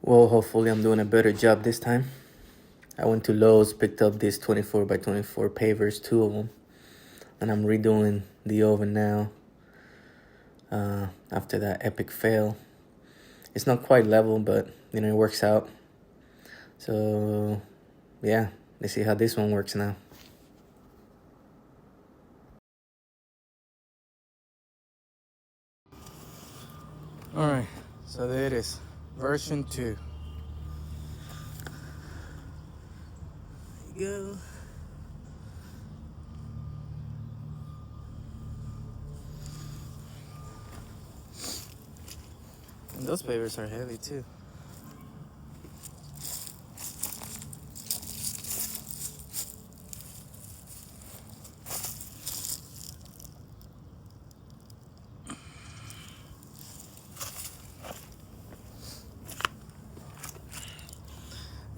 Well, hopefully I'm doing a better job this time. I went to Lowe's, picked up these 24 by 24 pavers, two of them, and I'm redoing the oven now after that epic fail. It's not quite level, but it works out. So yeah, let's see how this one works now. Alright, so there it is, version 2. There you go. And those pavers are heavy too.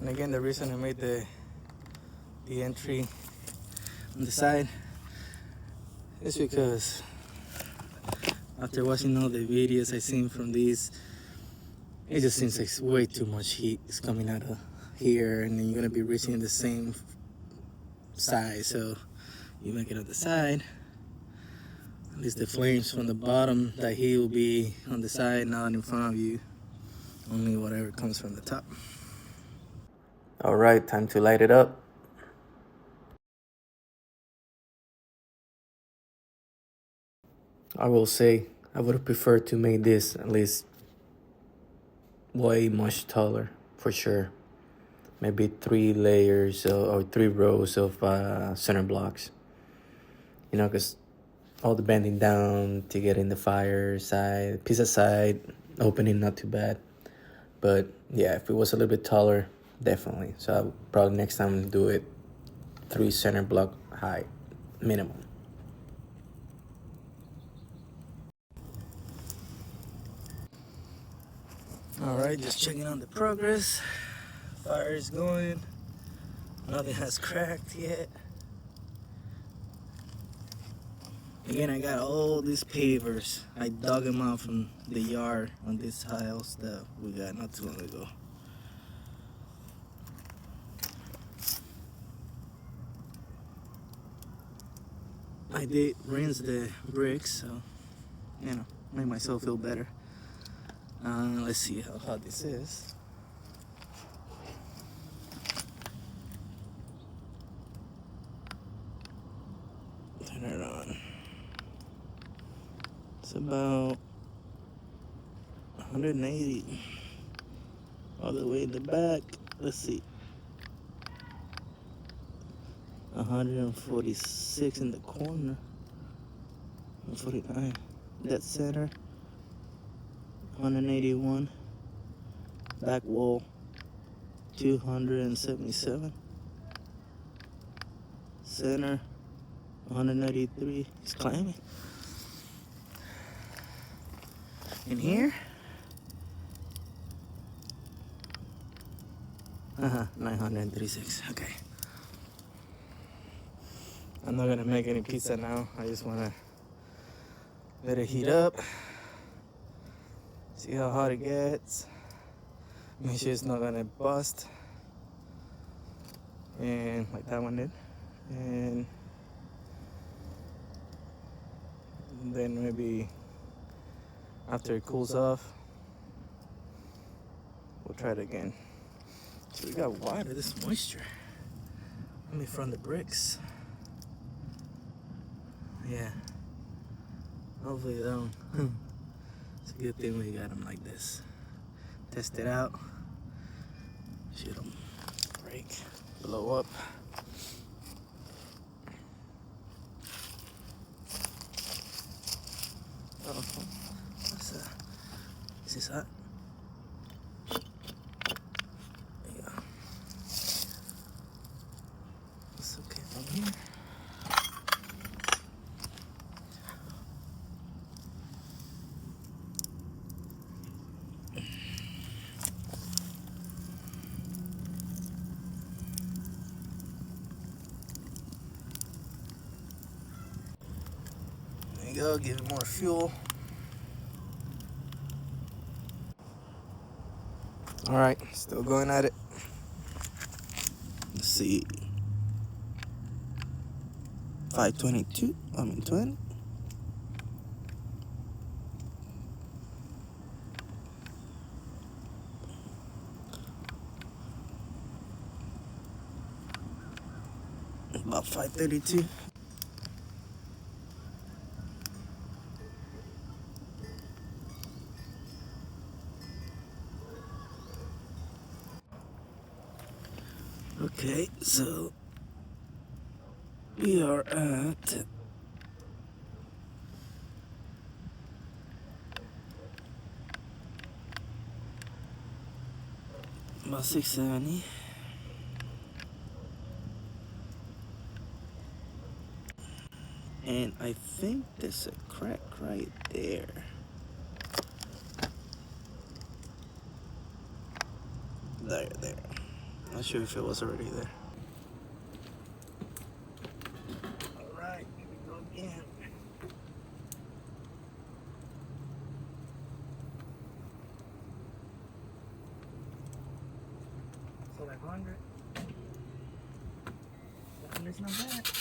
And again, the reason I made the entry on the side is because after watching all the videos I've seen from these, it just seems like way too much heat is coming out of here, and then you're gonna be reaching the same side. So you make it on the side. At least the flames from the bottom, that heat will be on the side, not in front of you. Only whatever comes from the top. All right, time to light it up. I will say I would have preferred to make this at least way much taller, for sure. Maybe 3 layers or 3 rows of center blocks. Because all the bending down to get in the fire side, pizza side, opening not too bad. But yeah, if it was a little bit taller, definitely. So I'll probably next time do it 3 center block high, minimum. All right, just checking on the progress. Fire is going. Nothing has cracked yet. Again, I got all these pavers. I dug them out from the yard on this house that we got not too long ago. I did rinse the bricks, so make myself feel better. Let's see how hot this is. Turn it on. It's about 180 all the way in the back. Let's see. 146 in the corner. 149. Dead center. 181. Back wall. 277. Center. 193. He's climbing. In here? 936. Okay. I'm not gonna make any pizza now. I just wanna let it heat up. See how hot it gets. Make sure it's not gonna bust. And like that one did. And then maybe after it cools off, we'll try it again. So we got water, this moisture. Coming from the bricks. Yeah. Hopefully they don't. It's a good thing we got them like this. Test it out. Shoot them. Break. Blow up. Oh, what's that? Is this hot? There you go. It's okay from here. There you go, give it more fuel. All right, still going at it. Let's see. 522. 20. About 532. Okay, so we are at about 670. And I think there's a crack right there. There. Not sure if it was already there. Alright, here we go again. So like 100. 100's not bad.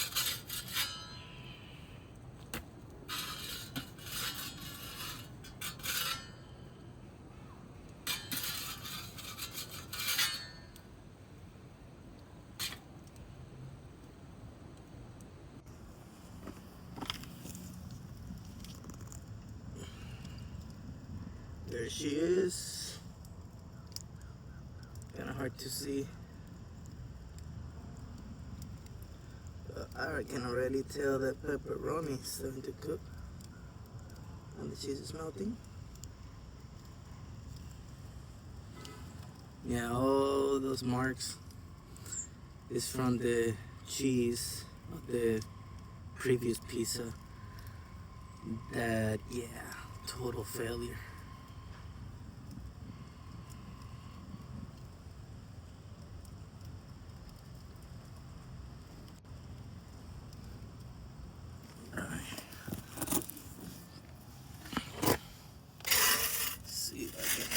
There she is. Kind of hard to see. But I can already tell that pepperoni is starting to cook. And the cheese is melting. Yeah, all those marks is from the cheese of the previous pizza. That, yeah, total failure. See if I can.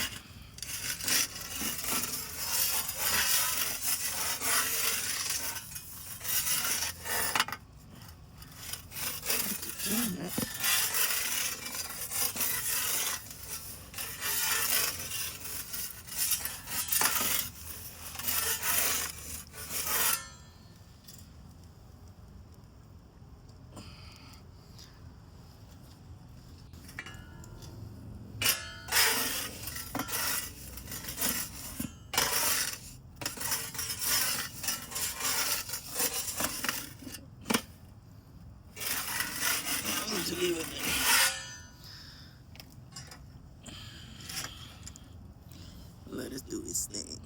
To leave it there. Let us do its thing.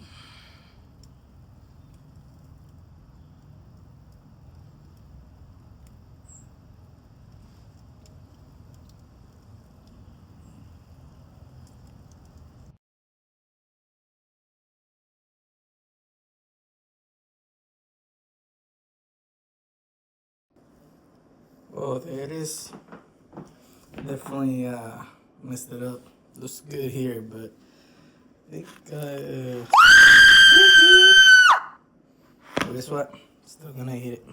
Oh, there it is. Definitely messed it up. Looks good here, but I think but guess what? Still gonna eat it.